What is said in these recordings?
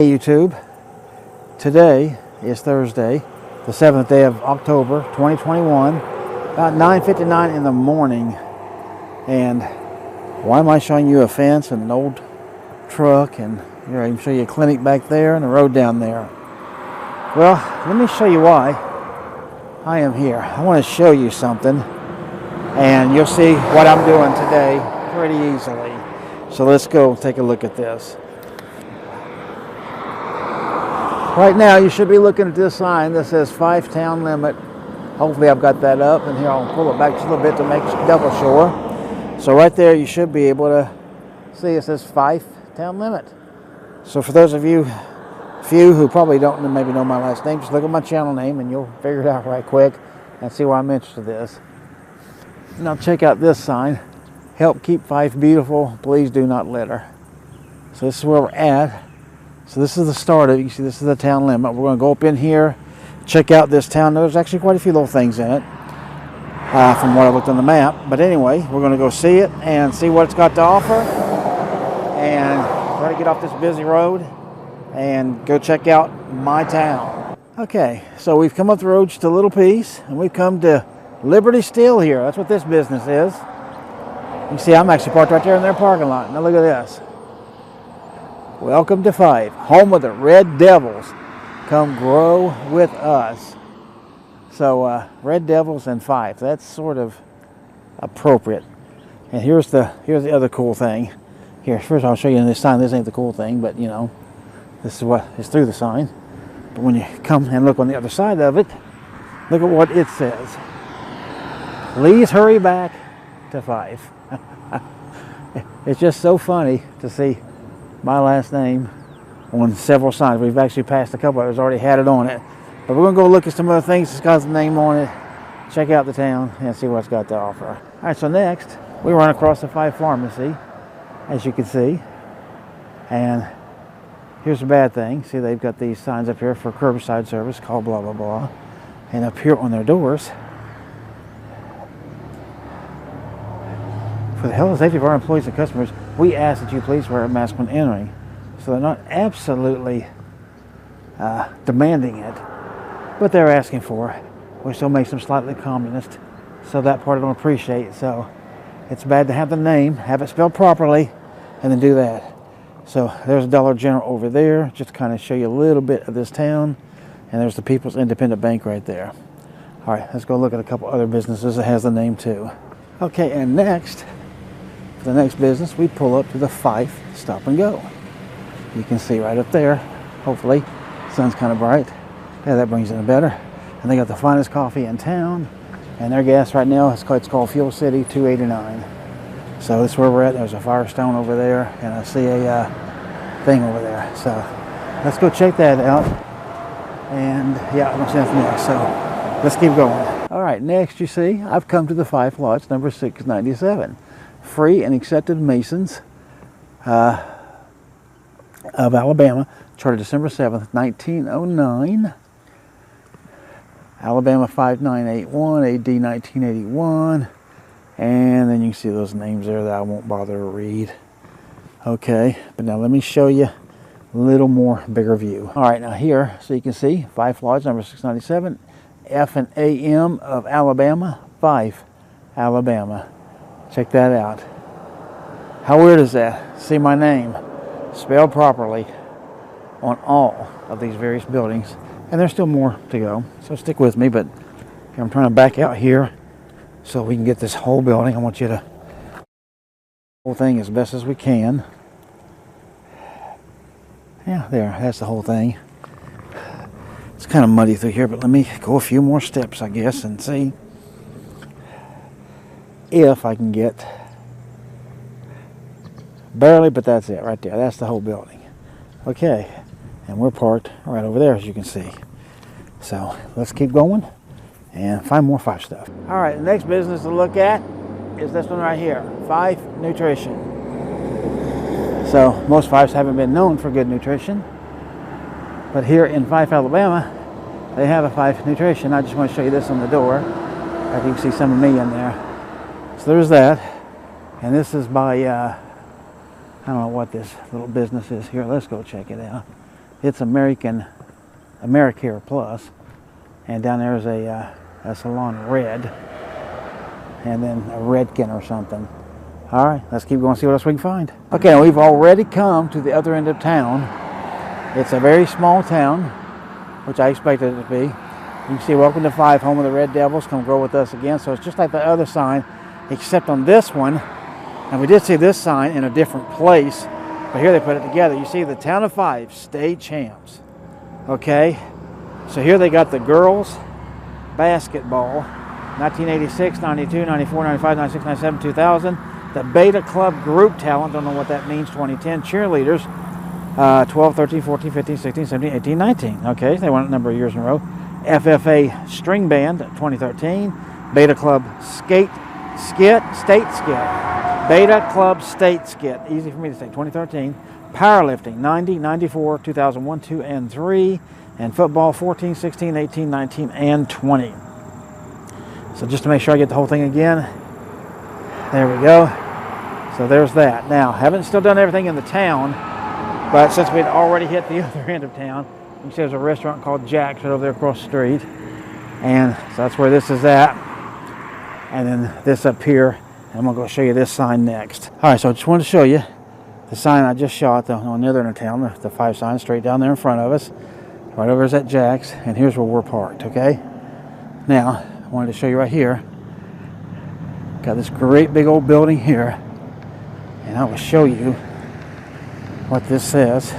Hey YouTube, today is Thursday, the 7th day of October 2021, about 9:59 in the morning. And why am I showing you a fence and an old truck, and here I can show you a clinic back there and a road down there? Well, let me show you why I am here. I want to show you something, and you'll see what I'm doing today pretty easily. So let's go take a look at this. Right now, you should be looking at this sign that says Fife Town Limit. Hopefully I've got that up, and here I'll pull it back just a little bit to make double sure. So right there, you should be able to see it says Fife Town Limit. So for those of you, few who probably don't maybe know my last name, just look at my channel name and you'll figure it out right quick and see why I'm interested in this. Now check out this sign. Help keep Fife beautiful, please do not litter. So this is where we're at. So this is the start of it. You see, this is the town limit. We're going to go up in here, check out this town. There's actually quite a few little things in it from what I looked on the map. But anyway, we're going to go see it and see what it's got to offer, and try to get off this busy road and go check out my town. Okay, so we've come up the road just a little piece, and we've come to Liberty Steel here. That's what this business is. You see, I'm actually parked right there in their parking lot. Now look at this. Welcome to Fife, home of the Red Devils. Come grow with us. So Red Devils and Fife, that's sort of appropriate. And here's the other cool thing. Here, first I'll show you in this sign. This ain't the cool thing, but you know, this is what is through the sign. But when you come and look on the other side of it, look at what it says. Please hurry back to Fife. It's just so funny to see my last name on several signs. We've actually passed a couple others, already had it on it. But we're going to go look at some other things that's got the name on it, check out the town, and see what it's got to offer. All right, so next, we run across the Fife Pharmacy, as you can see. And here's the bad thing. See, they've got these signs up here for curbside service called blah, blah, blah. And up here on their doors, for the health and safety of our employees and customers, we ask that you please wear a mask when entering. So they're not absolutely demanding it, but they're asking for it, which still makes them slightly communist. So that part I don't appreciate. So it's bad to have the name, have it spelled properly, and then do that. So there's a Dollar General over there, just to kind of show you a little bit of this town. And there's the People's Independent Bank right there. All right, let's go look at a couple other businesses that has the name too. Okay, and next, for the next business, we pull up to the Fife Stop and Go. You can see right up there, hopefully. Sun's kind of bright. Yeah, that brings it in better. And they got the finest coffee in town. And their gas right now, it's called Fuel City 289. So this is where we're at. There's a Firestone over there, and I see a thing over there. So let's go check that out. And yeah, I don't see anything else. So let's keep going. All right, next you see, I've come to the Fife Lodge, number 697. Free and accepted Masons of Alabama, chartered December 7th, 1909. Alabama 5981, AD 1981. And then you can see those names there that I won't bother to read. Okay, but now let me show you a little more bigger view. All right, now here, so you can see Fife Lodge, number 697, F and AM of Alabama, Fife, Alabama. Check that out. How weird is that? See my name spelled properly on all of these various buildings. And there's still more to go, so stick with me. But I'm trying to back out here so we can get this whole building. I want you to whole thing as best as we can. Yeah, there, that's the whole thing. It's kind of muddy through here, but let me go a few more steps, I guess, and see if I can get, barely, but that's it right there. That's the whole building. Okay, and we're parked right over there, as you can see. So let's keep going and find more Fife stuff. All right, the next business to look at is this one right here, Fife Nutrition. So most Fifes haven't been known for good nutrition, but here in Fife, Alabama, they have a Fife Nutrition. I just want to show you this on the door. I can see some of me in there. So there's that, and this is by I don't know what this little business is here. Let's go check it out. It's Americare Plus, and down there is a Salon Red, and then a Redken or something. All right, let's keep going, see what else we can find. Okay, we've already come to the other end of town. It's a very small town, which I expected it to be. You can see welcome to Fife, home of the Red Devils, come grow with us again. So it's just like the other sign, except on this one, and we did see this sign in a different place, but here they put it together. You see the town of Fife, state champs. Okay, so here they got the girls basketball, 1986, 92, 94, 95, 96, 97, 2000. The Beta Club group talent, don't know what that means, 2010. Cheerleaders, 12, 13, 14, 15, 16, 17, 18, 19. Okay, they won a number of years in a row. FFA String Band, 2013. Beta Club State Skit. Beta Club State Skit, easy for me to say, 2013. Powerlifting, 90, 94, 2001, 2, and 3. And football, 14, 16, 18, 19, and 20. So just to make sure I get the whole thing again, there we go. So there's that. Now, haven't still done everything in the town, but since we'd already hit the other end of town, you can see there's a restaurant called Jack's right over there across the street. And so that's where this is at. And then this up here, I'm going to go show you this sign next. All right, so I just wanted to show you the sign I just shot on the other end of town, the Fife sign straight down there in front of us. Right over is at Jack's, and here's where we're parked, okay? Now, I wanted to show you right here. Got this great big old building here, and I will show you what this says.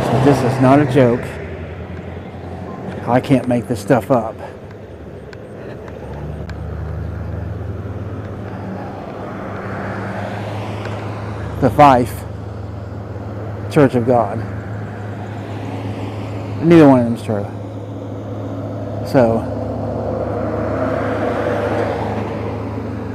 So this is not a joke. I can't make this stuff up. The Fife Church of God. Neither one of them is true. So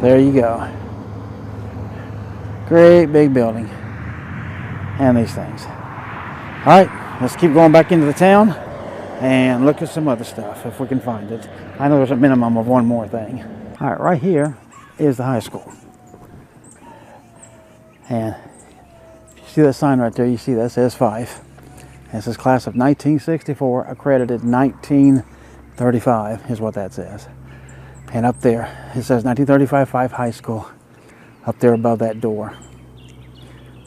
there you go. Great big building. And these things. Alright, let's keep going back into the town and look at some other stuff if we can find it. I know there's a minimum of one more thing. Alright, right here is the high school. And if you see that sign right there, you see that says Fife. And it says class of 1964, accredited 1935 is what that says. And up there, it says 1935 Fife High School, up there above that door.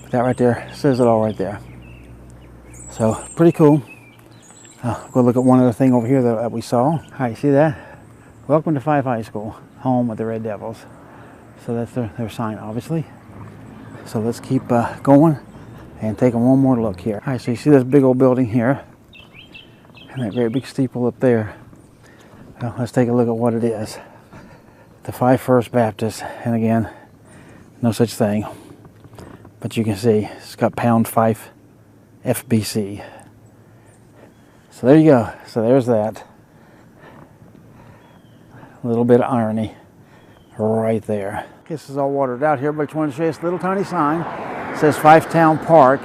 But that right there says it all right there. So, pretty cool. Go look at one other thing over here that we saw. All right, see that? Welcome to Fife High School, home of the Red Devils. So that's their sign, obviously. So let's keep going and taking one more look here. All right, so you see this big old building here and that great big steeple up there. Well, let's take a look at what it is. The Fife First Baptist, and again, no such thing. But you can see it's got pound Fife FBC. So there you go. So there's that. A little bit of irony right there. This is all watered out here, but I just wanted to show you this little tiny sign. It says Fife Town Park.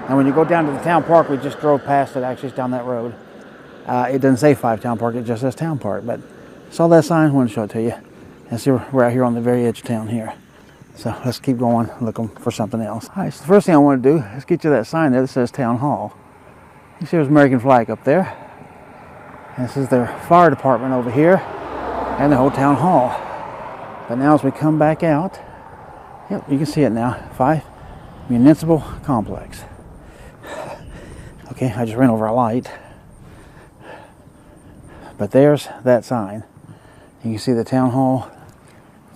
And when you go down to the town park, we just drove past it, actually it's down that road. It doesn't say Fife Town Park, it just says Town Park. But saw that sign, I wanted to show it to you. And see, we're out here on the very edge of town here. So let's keep going, looking for something else. All right, so the first thing I want to do is get you that sign there that says Town Hall. You see there's American flag up there. And this is their fire department over here and the whole town hall. But now as we come back out, yep, you can see it now, Fife Municipal Complex. Okay, I just ran over a light. But there's that sign. You can see the town hall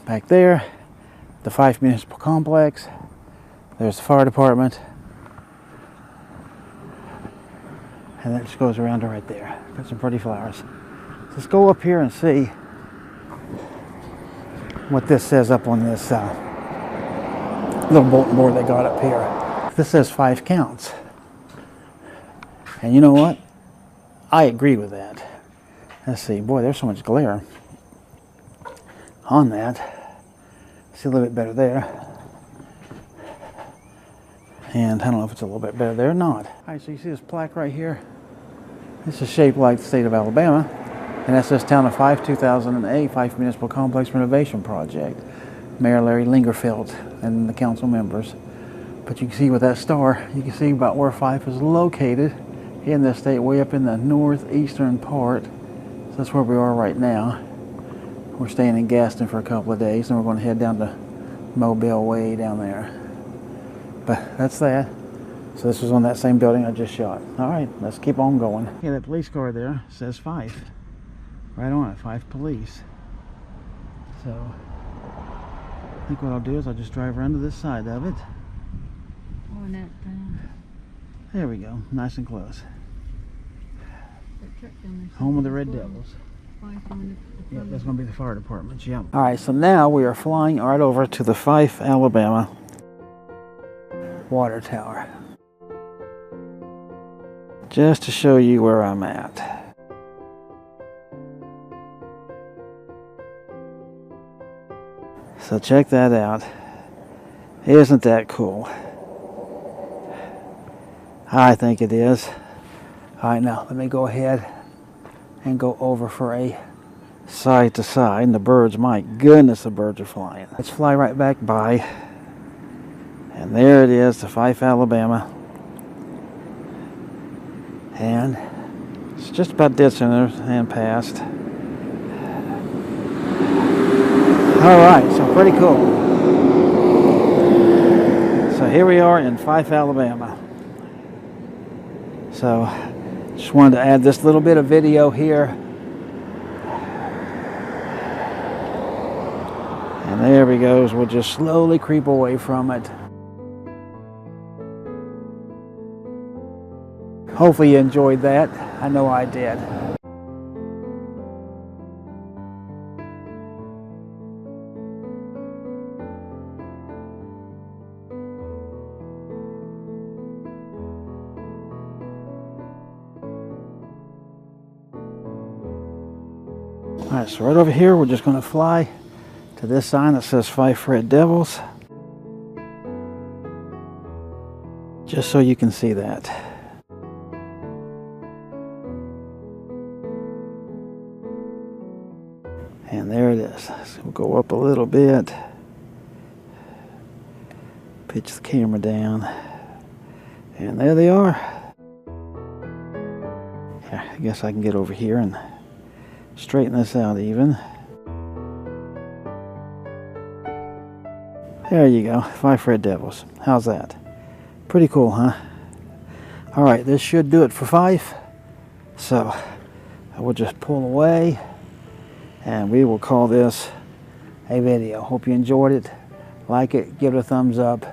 back there, the Fife Municipal Complex. There's the fire department. And that just goes around to right there. Got some pretty flowers. Let's go up here and see what this says up on this little bulletin board they got up here. This says 5 counts. And you know what? I agree with that. Let's see. Boy, there's so much glare on that. See a little bit better there. And I don't know if it's a little bit better there or not. All right, so you see this plaque right here? This is shaped like the state of Alabama. And that says Town of Fife 2008 Fife Municipal Complex Renovation Project. Mayor Larry Lingerfeld and the council members But you can see with that star, you can see about where Fife is located in the state, way up in the northeastern part. So that's where we are right now. We're staying in Gaston for a couple of days, and we're going to head down to Mobile way down there. But that's that. So this was on that same building I just shot. All right, let's keep on going. Yeah, that police car there says Fife. Right on it, Fife Police. So I think what I'll do is I'll just drive around to this side of it. Oh, and that There we go, nice and close. truck down there. Home of the Red Devils. Yep, that's going to be the fire department, yep. All right, so now we are flying right over to the Fyffe, Alabama water tower. Just to show you where I'm at. So check that out. Isn't that cool? I think it is. All right, now let me go ahead and go over for a side to side. And the birds, my goodness, the birds are flying. Let's fly right back by. And there it is, the Fyffe, Alabama. And it's just about dead center and past. All right, so pretty cool. So here we are in Fyffe, Alabama. So just wanted to add this little bit of video here. And there we go. We'll just slowly creep away from it. Hopefully you enjoyed that. I know I did. All right, so right over here, we're just going to fly to this sign that says Fife Red Devils. Just so you can see that. And there it is. So we'll go up a little bit. Pitch the camera down. And there they are. Yeah, I guess I can get over here and straighten this out even. There you go, Fife Red Devils. How's that? Pretty cool, huh? All right, this should do it for Fife. So I will just pull away and we will call this a video. Hope you enjoyed it. Like it, give it a thumbs up,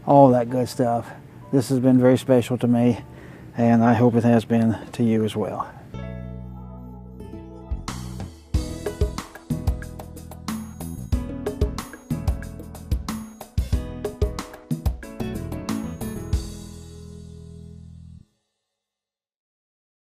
all that good stuff. This has been very special to me, and I hope it has been to you as well.